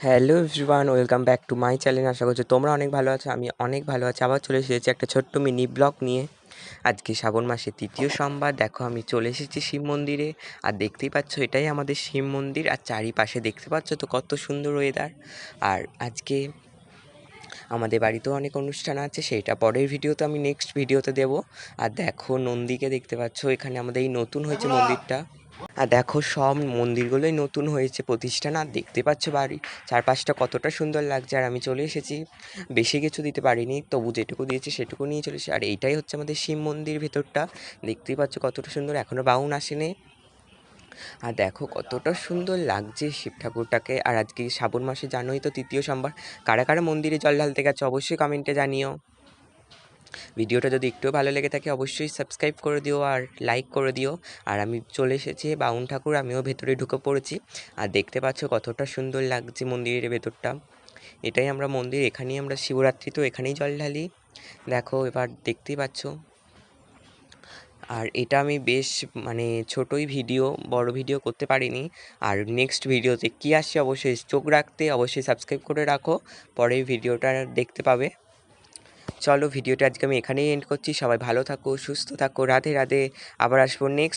Hello everyone, welcome back to my channel. আশা করছি তোমরা অনেক ভালো আছো, আমি অনেক ভালো আছি। আবার চলে এসেছি একটা ছোট্ট মিনি ব্লগ নিয়ে। আজকে শ্রাবণ মাসের ৩য় সোমবার। দেখো আমি চলে এসেছি শিব মন্দিরে, আর দেখতেই পাচ্ছ এটাই আমাদের শিব মন্দির। আর চারিপাশে দেখতে পাচ্ছ তো কত সুন্দর ওয়েদার। আর আজকে আমাদের বাড়িতেও অনেক অনুষ্ঠান আছে, সেইটা পরের ভিডিওতে আমি নেক্সট ভিডিওতে দেবো। আর দেখো নন্দীকে দেখতে পাচ্ছ, এখানে আমাদের এই নতুন হয়েছে মন্দিরটা। আর দেখো সব মন্দিরগুলোই নতুন হয়েছে প্রতিষ্ঠান। আর দেখতে পাচ্ছ বাড়ি চারপাশটা কতটা সুন্দর লাগছে। আর আমি চলে এসেছি, বেশি কিছু দিতে পারিনি, তবু যেটুকু দিয়েছি সেটুকু নিয়ে চলে এসেছি। আর এইটাই হচ্ছে আমাদের শিব মন্দির ভেতরটা। দেখতেই পাচ্ছ কতটা সুন্দর, এখনও বাউন আসেনি। আর দেখো কতটা সুন্দর লাগছে শিব ঠাকুরটাকে। আর আজকে শ্রাবণ মাসে জানোই তো ৩য় সোমবার। কারা কারা মন্দিরে জল ঢালতে গেছে অবশ্যই কমেন্টে জানিও। ভিডিওটা যদি একটু ভালো লেগে থাকে অবশ্যই সাবস্ক্রাইব করে দিও আর লাইক করে দিও। আর আমি চলে এসেছি বাউন ঠাকুর, আমিও ভেতরে ঢুকে পড়েছি। আর দেখতে পাচ্ছ কতটা সুন্দর লাগছে মন্দিরের ভেতরটা। এটাই আমরা মন্দির, এখানেই আমরা শিবরাত্রি তো এখানেই জল ঢালি। দেখো এবার দেখতেই পাচ্ছ। আর এটা আমি বেশ ছোটোই ভিডিও, বড় ভিডিও করতে পারিনি। আর নেক্সট ভিডিওতে কী আসছে অবশ্যই চোখ রাখতে, অবশ্যই সাবস্ক্রাইব করে রাখো, পরের ভিডিওটা দেখতে পাবে। চলো ভিডিওটা আজকে আমি এখানেই এন্ড করছি। সবাই ভালো থাকো, সুস্থ থাকো, রাধে রাধে। আবার আসবো নেক্সট